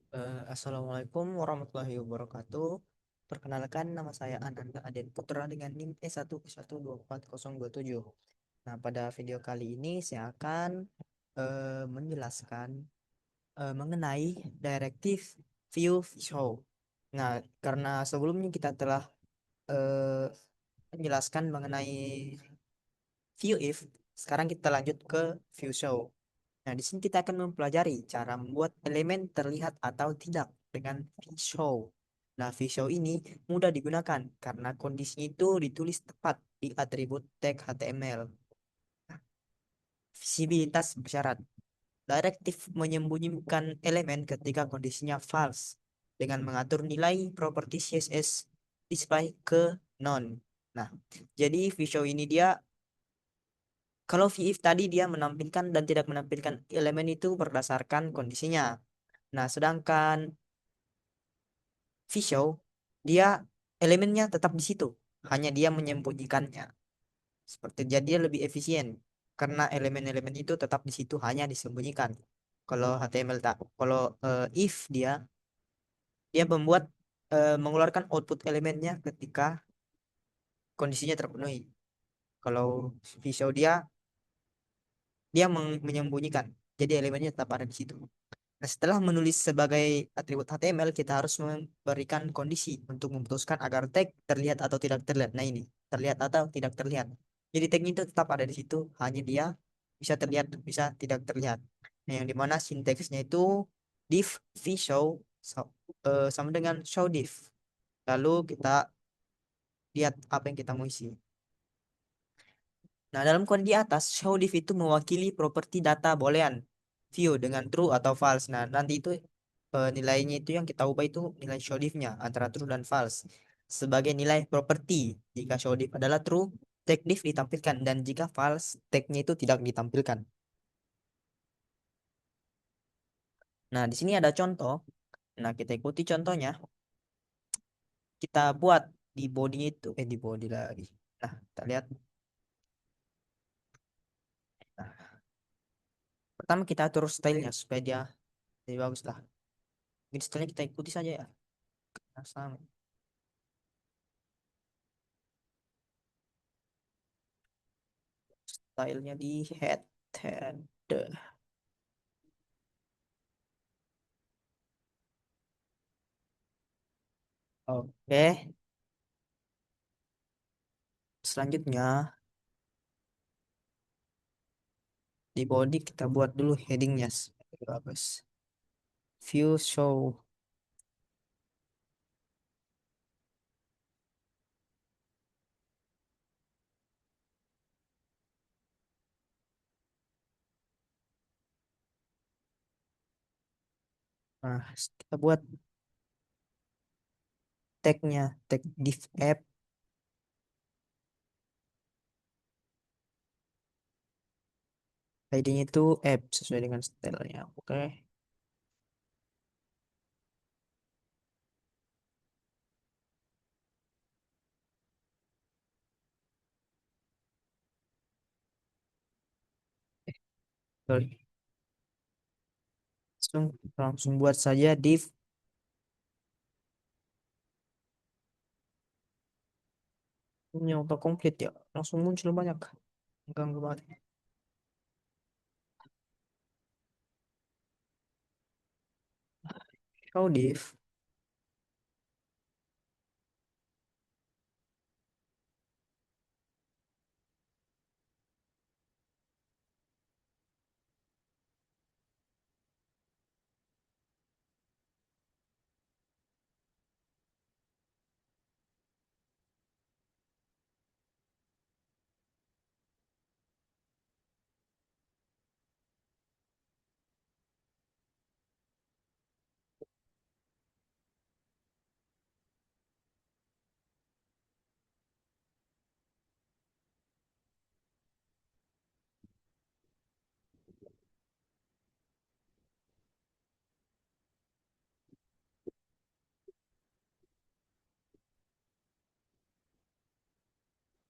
Assalamualaikum warahmatullahi wabarakatuh. Perkenalkan, nama saya Ananda Aden Putra dengan NIM E1212427. Nah, pada video kali ini saya akan menjelaskan mengenai Directive View Show. Nah, karena sebelumnya kita telah eh, menjelaskan mengenai View If, sekarang kita lanjut ke View Show. Nah, di sini kita akan mempelajari cara membuat elemen terlihat atau tidak dengan visual. Nah, visual ini mudah digunakan karena kondisinya itu ditulis tepat di atribut tag HTML. Visibilitas bersyarat. Direktif menyembunyikan elemen ketika kondisinya false dengan mengatur nilai properti CSS display ke none. Nah, jadi visual ini dia kalau VIF tadi dia menampilkan dan tidak menampilkan elemen itu berdasarkan kondisinya. Nah, sedangkan Visio dia elemennya tetap di situ, hanya dia menyembunyikannya. Seperti jadi dia lebih efisien karena elemen-elemen itu tetap di situ hanya disembunyikan. Kalau HTML tak, kalau if dia membuat mengeluarkan output elemennya ketika kondisinya terpenuhi. Kalau Visio dia menyembunyikan. Jadi elemennya tetap ada di situ. Nah, setelah menulis sebagai atribut HTML, kita harus memberikan kondisi untuk memutuskan agar tag terlihat atau tidak terlihat. Nah, ini terlihat atau tidak terlihat. Jadi tag itu tetap ada di situ, hanya dia bisa terlihat, bisa tidak terlihat. Nah, yang dimana sinteksnya itu div vshow sama dengan show div. Lalu kita lihat apa yang kita mau isi. Nah, dalam kode di atas, show div itu mewakili properti data boolean view dengan true atau false. Nah, nanti itu nilainya itu yang kita ubah itu nilai show div-nya antara true dan false. Sebagai nilai properti, jika show div adalah true, tag div ditampilkan dan jika false, tag-nya itu tidak ditampilkan. Nah, di sini ada contoh. Nah, kita ikuti contohnya. Kita buat di body itu, di body lagi. Nah, kita lihat. Nah, pertama kita atur stylenya supaya dia lebih bagus lah. Jadi stylenya kita ikuti saja ya. Nah, sama. Stylenya di head. Oke, selanjutnya di body kita buat dulu headingnya. Bagus. View show. Nah, kita buat tagnya, tag div app. ID-nya itu app sesuai dengan stylenya. Oke. Sorry. Langsung buat saja div. Ini auto complete ya. Langsung muncul banyak. Ganggu banget. Show div.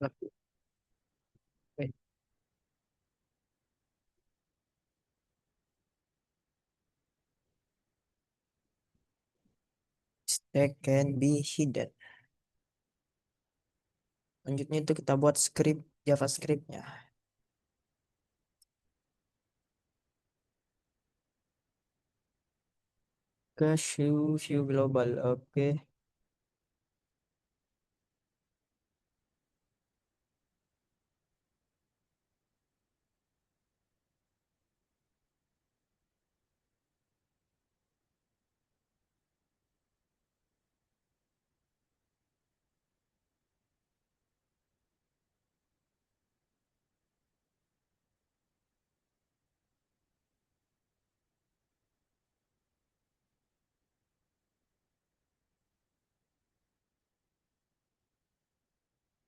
Oke. They can be hidden. Lanjutnya itu kita buat script JavaScript-nya. Ke view global. Oke.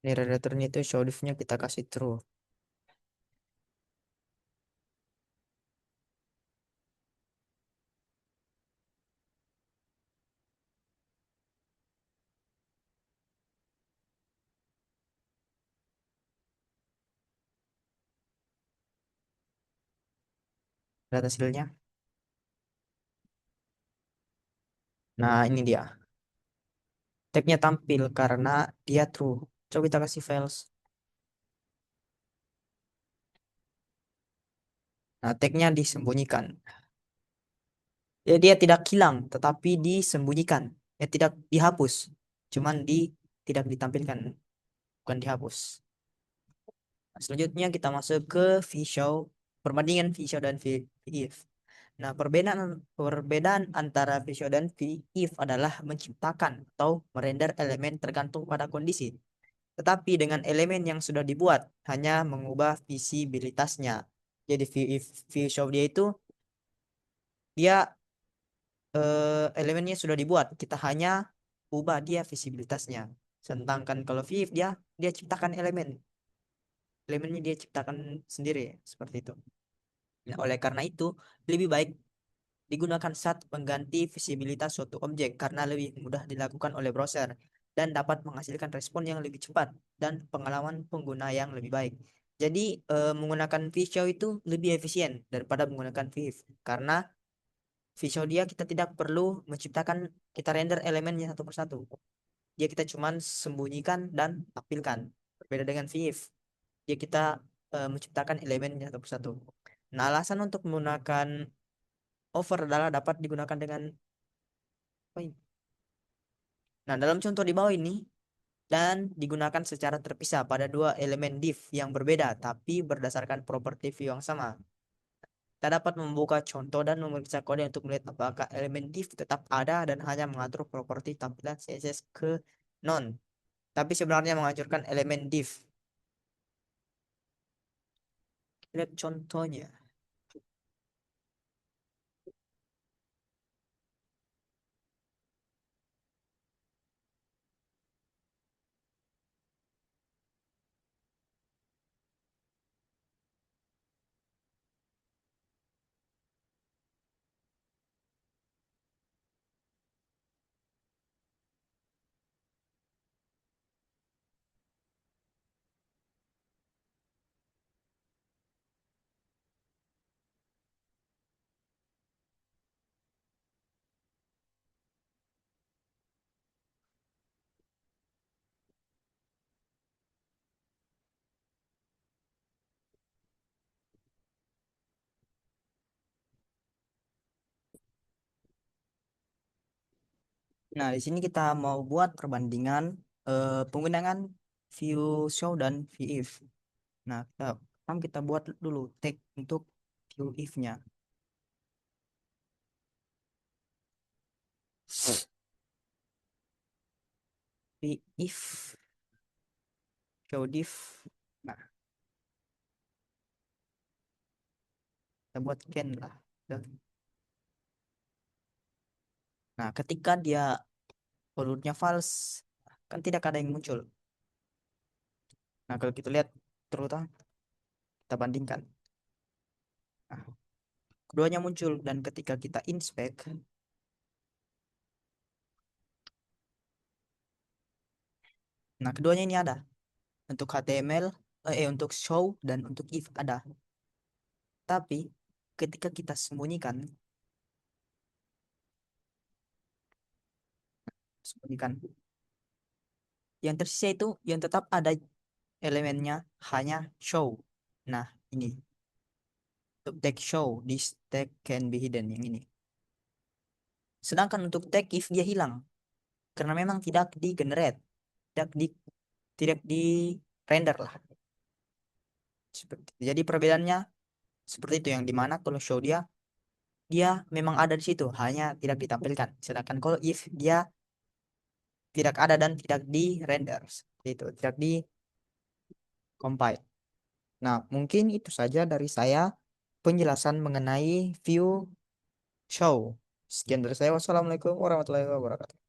Ini return itu show div-nya kita kasih true. Lihat hasilnya. Nah, ini dia. Tag-nya tampil karena dia true. Coba kita kasih files. Nah, tag-nya disembunyikan. Ya, dia tidak hilang, tetapi disembunyikan. Ya, tidak dihapus. Cuman tidak ditampilkan, bukan dihapus. Nah, selanjutnya kita masuk ke vShow, perbandingan vShow dan vIF. Nah, perbedaan antara vShow dan vIF adalah menciptakan atau merender elemen tergantung pada kondisi. Tetapi dengan elemen yang sudah dibuat, hanya mengubah visibilitasnya. Jadi vShow dia itu dia elemennya sudah dibuat, kita hanya ubah dia visibilitasnya. Sedangkan kalau Viv dia ciptakan elemennya dia ciptakan sendiri seperti itu. Nah, oleh karena itu lebih baik digunakan saat mengganti visibilitas suatu objek karena lebih mudah dilakukan oleh browser dan dapat menghasilkan respon yang lebih cepat dan pengalaman pengguna yang lebih baik. Jadi menggunakan Visual itu lebih efisien daripada menggunakan Viv karena Visual dia kita tidak perlu menciptakan, kita render elemennya satu persatu. Dia kita cuman sembunyikan dan tampilkan. Berbeda dengan Viv, dia kita menciptakan elemennya satu persatu. Nah, alasan untuk menggunakan over adalah dapat digunakan dengan apa ini? Nah, dalam contoh di bawah ini dan digunakan secara terpisah pada dua elemen div yang berbeda tapi berdasarkan properti view yang sama. Kita dapat membuka contoh dan memeriksa kode untuk melihat apakah elemen div tetap ada dan hanya mengatur properti tampilan CSS ke non, tapi sebenarnya menghancurkan elemen div. Lihat contohnya. Nah, di sini kita mau buat perbandingan penggunaan view show dan view if. Nah, kita buat dulu tag untuk view if-nya. View if show div. Nah, kita buat can lah. Nah, ketika dia value-nya false, kan tidak ada yang muncul. Nah, kalau kita lihat terutama kita bandingkan. Nah, keduanya muncul dan ketika kita inspect, nah keduanya ini ada untuk HTML, untuk show dan untuk if ada. Tapi ketika kita sembunyikan, sembunyikan. Yang tersisa itu yang tetap ada elemennya hanya show. Nah, ini untuk tag show, this tag can be hidden yang ini. Sedangkan untuk tag if dia hilang karena memang tidak di generate, tidak di render lah. Seperti itu. Jadi perbedaannya seperti itu yang dimana kalau show dia dia memang ada di situ hanya tidak ditampilkan. Sedangkan kalau if dia tidak ada dan tidak di render, seperti itu, tidak di compile. Nah, mungkin itu saja dari saya penjelasan mengenai view show. Sekian dari saya. Wassalamualaikum warahmatullahi wabarakatuh.